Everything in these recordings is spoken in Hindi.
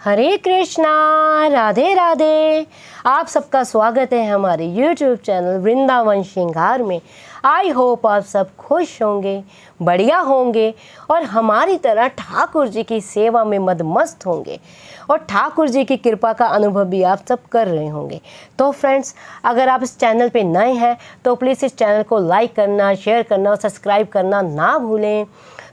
हरे कृष्णा, राधे राधे। आप सबका स्वागत है हमारे YouTube चैनल वृंदावन श्रृंगार में। आई होप आप सब खुश होंगे, बढ़िया होंगे और हमारी तरह ठाकुर जी की सेवा में मदमस्त होंगे और ठाकुर जी की कृपा का अनुभव भी आप सब कर रहे होंगे। तो फ्रेंड्स, अगर आप इस चैनल पे नए हैं तो प्लीज़ इस चैनल को लाइक करना, शेयर करना और सब्सक्राइब करना ना भूलें।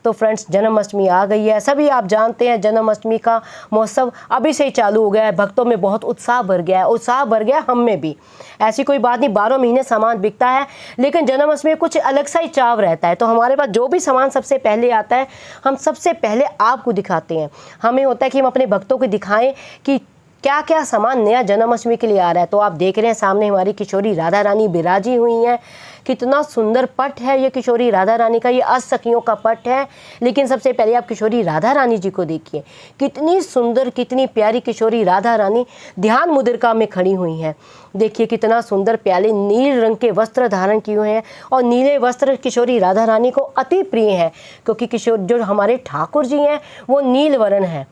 तो फ्रेंड्स, जन्माष्टमी आ गई है। सभी आप जानते हैं जन्माष्टमी का महोत्सव अभी से ही चालू हो गया है। भक्तों में बहुत उत्साह भर गया है, उत्साह भर गया हम में भी। ऐसी कोई बात नहीं, 12 महीने सामान बिकता है, लेकिन जन्माष्टमी में कुछ अलग सा ही चाव रहता है। तो हमारे पास जो भी सामान सबसे पहले आता है, हम सबसे पहले आपको दिखाते हैं। हमें होता है कि हम अपने भक्तों को दिखाएं कि क्या क्या सामान नया जन्माष्टमी के लिए आ रहा है। तो आप देख रहे हैं सामने हमारी किशोरी राधा रानी विराजी हुई हैं। कितना सुंदर पट है ये किशोरी राधा रानी का, ये अष्टसखियों का पट है। लेकिन सबसे पहले आप किशोरी राधा रानी जी को देखिए, कितनी सुंदर, कितनी प्यारी किशोरी राधा रानी ध्यान मुद्रिका में खड़ी हुई हैं। देखिए कितना सुंदर प्याले नील रंग के वस्त्र धारण किए हुए हैं और नीले वस्त्र किशोरी राधा रानी को अति प्रिय हैं, क्योंकि किशोर जो हमारे ठाकुर जी हैं वो नील वर्ण है,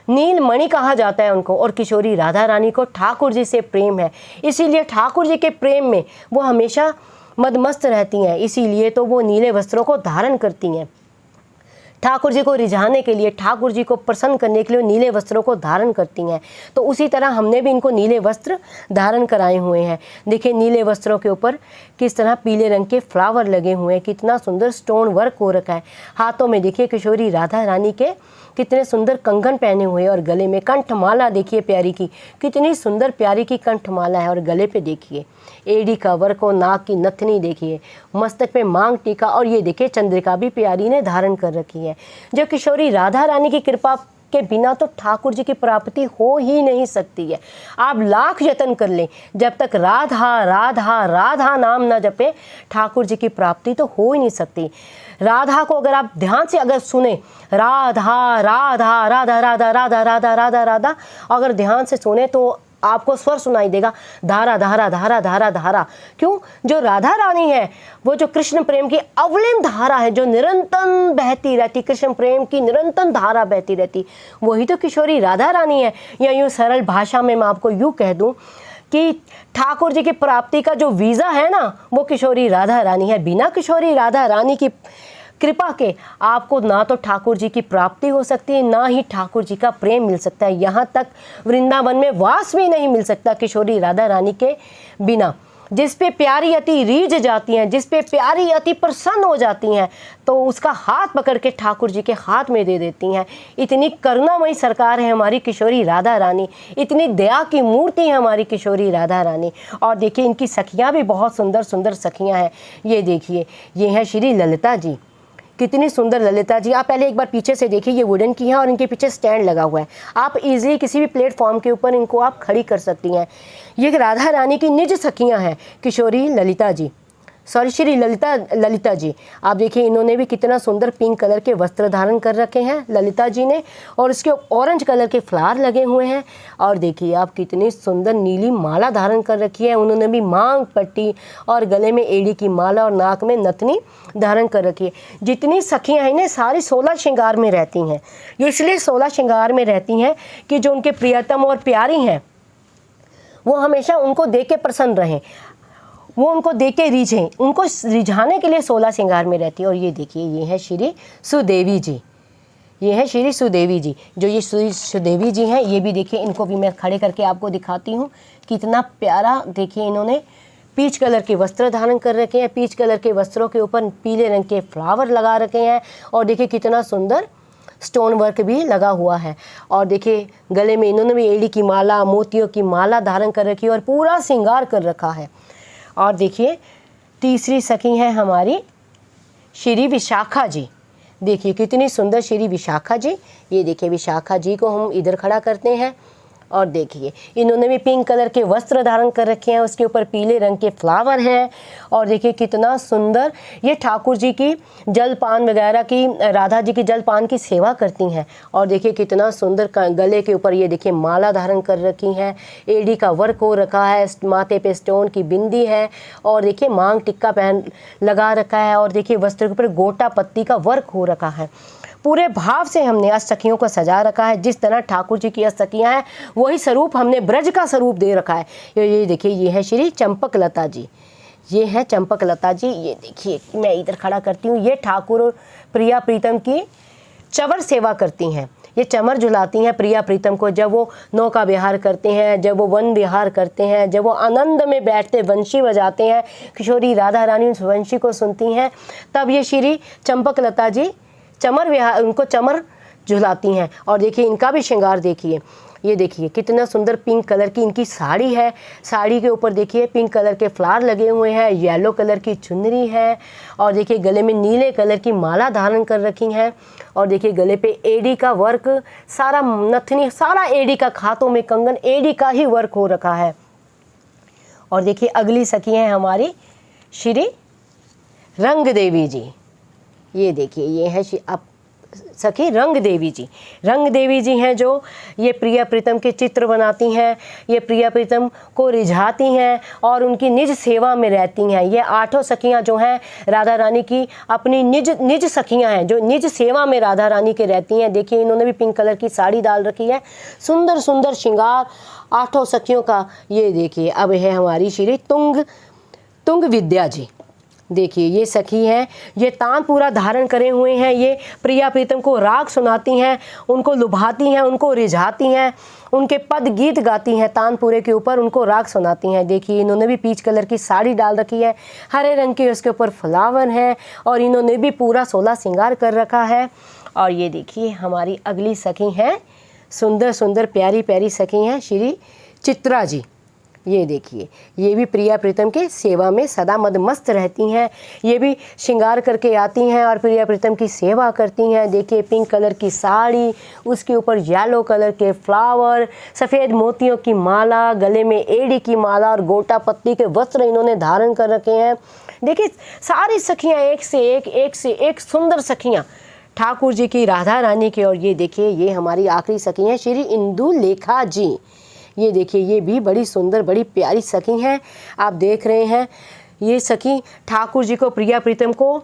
नील मणि कहा जाता है उनको। और किशोरी राधा रानी को ठाकुर जी से प्रेम है, इसीलिए ठाकुर जी के प्रेम में वो हमेशा मदमस्त रहती हैं। इसीलिए तो वो नीले वस्त्रों को धारण करती हैं। ठाकुर जी को रिझाने के लिए, ठाकुर जी को प्रसन्न करने के लिए नीले वस्त्रों को धारण करती हैं। तो उसी तरह हमने भी इनको नीले वस्त्र धारण कराए हुए हैं। देखिए नीले वस्त्रों के ऊपर किस तरह पीले रंग के फ्लावर लगे हुए हैं, कितना सुंदर स्टोन वर्क हो रखा है। हाथों में देखिए किशोरी राधा रानी के कितने सुंदर कंगन पहने हुए हैं और गले में कंठमाला देखिए प्यारी की, कितनी सुंदर प्यारी की कंठमाला है। और गले पे देखिए एड़ी का वर्क और नाक की नथनी देखिए, मस्तक पे मांग टीका और ये देखिए चंद्रिका भी प्यारी ने धारण कर रखी है। जो किशोरी राधा रानी की कृपा के बिना तो ठाकुर जी की प्राप्ति हो ही नहीं सकती है। आप लाख यत्न कर लें, जब तक राधा राधा राधा नाम ना जपे ठाकुर जी की प्राप्ति तो हो ही नहीं सकती। राधा को अगर आप ध्यान से अगर सुने, राधा राधा राधा राधा राधा राधा राधा राधा अगर ध्यान से सुने तो आपको स्वर सुनाई देगा, धारा धारा धारा धारा धारा। क्यों? जो राधा रानी है वो जो कृष्ण प्रेम की अवलिन धारा है, जो निरंतर बहती रहती, कृष्ण प्रेम की निरंतर धारा बहती रहती, वही तो किशोरी राधा रानी है। या यूँ सरल भाषा में मैं आपको यूँ कह दूँ कि ठाकुर जी की प्राप्ति का जो वीज़ा है ना, वो किशोरी राधा रानी है। बिना किशोरी राधा रानी की कृपा के आपको ना तो ठाकुर जी की प्राप्ति हो सकती है, ना ही ठाकुर जी का प्रेम मिल सकता है। यहाँ तक वृंदावन में वास भी नहीं मिल सकता किशोरी राधा रानी के बिना। जिस पे प्यारी अति रीझ जाती हैं, जिस पे प्यारी अति प्रसन्न हो जाती हैं, तो उसका हाथ पकड़ के ठाकुर जी के हाथ में दे देती हैं। इतनी करुणामयी सरकार है हमारी किशोरी राधा रानी, इतनी दया की मूर्ति है हमारी किशोरी राधा रानी। और देखिए इनकी सखियाँ भी बहुत सुंदर सुंदर सखियाँ हैं। ये देखिए, ये हैं श्री ललिता जी, कितनी सुंदर ललिता जी। आप पहले एक बार पीछे से देखिए, ये वुडन की है और इनके पीछे स्टैंड लगा हुआ है। आप इजीली किसी भी प्लेटफॉर्म के ऊपर इनको आप खड़ी कर सकती हैं। ये राधा रानी की निज सखियां हैं किशोरी ललिता जी, सॉरी श्री ललिता जी। आप देखिए इन्होंने भी कितना सुंदर पिंक कलर के वस्त्र धारण कर रखे हैं ललिता जी ने, और इसके ऑरेंज कलर के फ्लावर लगे हुए हैं। और देखिए आप कितनी सुंदर नीली माला धारण कर रखी है। उन्होंने भी मांग पट्टी और गले में एड़ी की माला और नाक में नथनी धारण कर रखी है। जितनी सखियाँ हैं इन्हें सारी 16 श्रृंगार में रहती हैं। ये इसलिए 16 श्रृंगार में रहती हैं कि जो उनके प्रियतम और प्यारी हैं वो हमेशा उनको देख के प्रसन्न रहें, वो उनको देख के रीझें, उनको रिझाने के लिए 16 श्रृंगार में रहती है। और ये देखिए ये है श्री सुदेवी जी, ये है श्री सुदेवी जी। जो ये श्री सुदेवी जी हैं, ये भी देखिए, इनको भी मैं खड़े करके आपको दिखाती हूँ। कितना प्यारा देखिए, इन्होंने पीच कलर के वस्त्र धारण कर रखे हैं। पीच कलर के वस्त्रों के ऊपर पीले रंग के फ्लावर लगा रखे हैं और देखिए कितना सुंदर स्टोन वर्क भी लगा हुआ है। और देखिए गले में इन्होंने भी एड़ी की माला, मोतियों की माला धारण कर रखी है और पूरा श्रृंगार कर रखा है। और देखिए तीसरी सखी हैं हमारी श्री विशाखा जी। देखिए कितनी सुंदर श्री विशाखा जी। ये देखिए विशाखा जी को हम इधर खड़ा करते हैं और देखिए इन्होंने भी पिंक कलर के वस्त्र धारण कर रखे हैं, उसके ऊपर पीले रंग के फ्लावर हैं। और देखिए कितना सुंदर ये ठाकुर जी की जलपान वगैरह की, राधा जी की जलपान की सेवा करती हैं। और देखिए कितना सुंदर गले के ऊपर ये देखिए माला धारण कर रखी हैं, एड़ी का वर्क हो रखा है, माथे पे स्टोन की बिंदी है और देखिए मांग टिक्का पहन लगा रखा है। और देखिए वस्त्र के ऊपर गोटा पत्ती का वर्क हो रखा है। पूरे भाव से हमने अष्टसखियों को सजा रखा है। जिस तरह ठाकुर जी की अष्टसखियाँ हैं वही स्वरूप हमने ब्रज का स्वरूप दे रखा है। ये देखिए, ये है श्री चंपकलता जी, ये है चंपकलता जी। ये देखिए, मैं इधर खड़ा करती हूँ। ये ठाकुर प्रिया प्रीतम की चवर सेवा करती हैं। ये चमर झुलाती हैं प्रिया प्रीतम को, जब वो नौका विहार करते हैं, जब वो वन विहार करते हैं, जब वो आनंद में बैठते वंशी बजाते हैं, किशोरी राधा रानी उस वंशी को सुनती हैं, तब ये श्री चंपकलता जी चमर विहार, उनको चमर झुलाती हैं। और देखिए इनका भी श्रृंगार देखिए, ये देखिए कितना सुंदर पिंक कलर की इनकी साड़ी है। साड़ी के ऊपर देखिए पिंक कलर के फ्लावर लगे हुए हैं, येलो कलर की चुनरी है, और देखिए गले में नीले कलर की माला धारण कर रखी है। और देखिए गले पे एडी का वर्क, सारा नथनी, सारा एडी का, खातों में कंगन एडी का ही वर्क हो रखा है। और देखिए अगली सखी हैं हमारी श्री रंग देवी जी। ये देखिए, ये है अब सखी रंग देवी जी। रंग देवी जी हैं जो ये प्रिया प्रीतम के चित्र बनाती हैं, ये प्रिया प्रीतम को रिझाती हैं और उनकी निज सेवा में रहती हैं। ये 8 सखियां जो हैं राधा रानी की अपनी निज सखियां हैं, जो निज सेवा में राधा रानी के रहती हैं। देखिए इन्होंने भी पिंक कलर की साड़ी डाल रखी है, सुंदर सुंदर श्रृंगार 8 सखियों का। ये देखिए अब है हमारी श्री तुंग विद्या जी। देखिए ये सखी हैं, ये तान पूरा धारण करे हुए हैं। ये प्रिया प्रीतम को राग सुनाती हैं, उनको लुभाती हैं, उनको रिझाती हैं, उनके पद गीत गाती हैं, तानपुरे के ऊपर उनको राग सुनाती हैं। देखिए इन्होंने भी पीच कलर की साड़ी डाल रखी है, हरे रंग के उसके ऊपर फ्लावर हैं, और इन्होंने भी पूरा 16 श्रृंगार कर रखा है। और ये देखिए हमारी अगली सखी हैं, सुंदर सुंदर प्यारी प्यारी सखी हैं श्री चित्रा जी। ये देखिए, ये भी प्रिया प्रीतम के सेवा में सदा मदमस्त रहती हैं। ये भी श्रृंगार करके आती हैं और प्रिया प्रीतम की सेवा करती हैं। देखिए पिंक कलर की साड़ी, उसके ऊपर येलो कलर के फ्लावर, सफ़ेद मोतियों की माला, गले में एड़ी की माला और गोटा पत्ती के वस्त्र इन्होंने धारण कर रखे हैं। देखिए सारी सखियाँ एक से एक सुंदर सखियाँ ठाकुर जी की, राधा रानी की। और ये देखिए ये हमारी आखिरी सखी हैं श्री इंदु लेखा जी। ये देखिए ये भी बड़ी सुंदर बड़ी प्यारी सखी हैं। आप देख रहे हैं ये सखी ठाकुर जी को, प्रिया प्रीतम को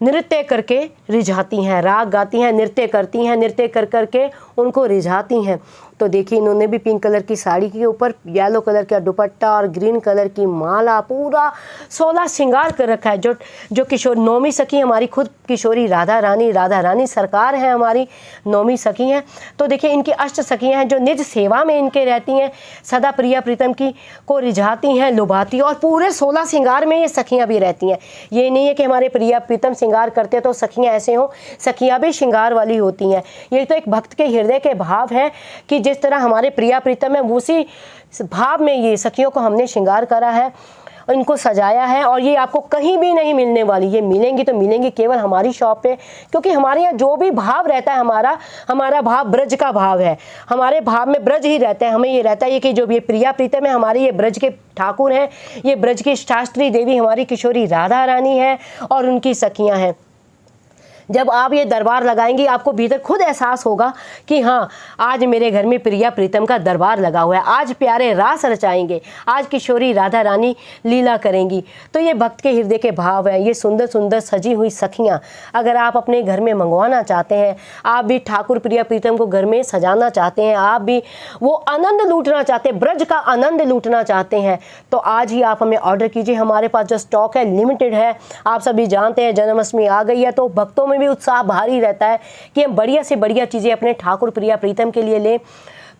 नृत्य करके रिझाती हैं, राग गाती हैं, नृत्य करती हैं, नृत्य कर करके उनको रिझाती हैं। तो देखिए इन्होंने भी पिंक कलर की साड़ी के ऊपर येलो कलर का दुपट्टा और ग्रीन कलर की माला, पूरा 16 श्रृंगार कर रखा है। जो किशोर नौमी सखी हमारी खुद किशोरी राधा रानी सरकार है, हमारी नौमी सखी हैं। तो देखिए इनकी अष्ट सखियाँ हैं जो निज सेवा में इनके रहती हैं, सदा प्रिया प्रीतम की को रिझाती हैं, लुभाती, और पूरे 16 श्रृंगार में ये सखियाँ भी रहती हैं। ये नहीं है कि हमारे प्रिया प्रीतम श्रृंगार करते तो सखियाँ ऐसे हों, सखियाँ भी श्रृंगार वाली होती हैं। ये तो एक भक्त के हृदय के भाव है कि जिस तरह हमारे प्रिया प्रीतम है उसी भाव में ये सखियों को हमने श्रृंगार करा है, इनको सजाया है। और ये आपको कहीं भी नहीं मिलने वाली, ये मिलेंगी तो मिलेंगी केवल हमारी शॉप पे, क्योंकि हमारे यहाँ जो भी भाव रहता है हमारा भाव ब्रज का भाव है। हमारे भाव में ब्रज ही रहता है। हमें ये रहता है कि जो ये प्रिया प्रीतम है हमारी, ये ब्रज के ठाकुर हैं, ये ब्रज की शास्त्री देवी हमारी किशोरी राधा रानी है और उनकी सखियाँ हैं। जब आप ये दरबार लगाएंगी आपको भीतर खुद एहसास होगा कि हाँ आज मेरे घर में प्रिया प्रीतम का दरबार लगा हुआ है, आज प्यारे रास रचाएंगे, आज किशोरी राधा रानी लीला करेंगी। तो ये भक्त के हृदय के भाव है। ये सुंदर सुंदर सजी हुई सखियाँ अगर आप अपने घर में मंगवाना चाहते हैं, आप भी ठाकुर प्रिया प्रीतम को घर में सजाना चाहते हैं, आप भी वो आनंद लूटना चाहते हैं, ब्रज का आनंद लूटना चाहते हैं, तो आज ही आप हमें ऑर्डर कीजिए। हमारे पास जो स्टॉक है लिमिटेड है। आप सभी जानते हैं जन्माष्टमी आ गई है तो भक्तों में भी उत्साह भारी रहता है कि हम बढ़िया से बढ़िया चीज़ें अपने ठाकुर प्रिया प्रीतम के लिए लें।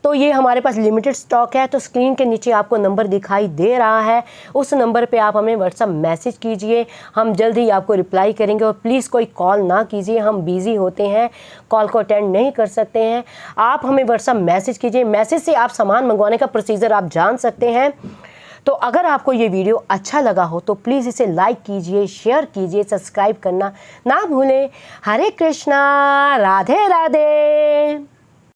तो ये हमारे पास लिमिटेड स्टॉक है। तो स्क्रीन के नीचे आपको नंबर दिखाई दे रहा है, उस नंबर पे आप हमें व्हाट्सएप मैसेज कीजिए, हम जल्द ही आपको रिप्लाई करेंगे। और प्लीज़ कोई कॉल ना कीजिए, हम बिज़ी होते हैं, कॉल को अटेंड नहीं कर सकते हैं। आप हमें व्हाट्सएप मैसेज कीजिए, मैसेज से आप सामान मंगवाने का प्रोसीजर आप जान सकते हैं। तो अगर आपको ये वीडियो अच्छा लगा हो तो प्लीज़ इसे लाइक कीजिए, शेयर कीजिए, सब्सक्राइब करना ना भूलें। हरे कृष्णा, राधे राधे।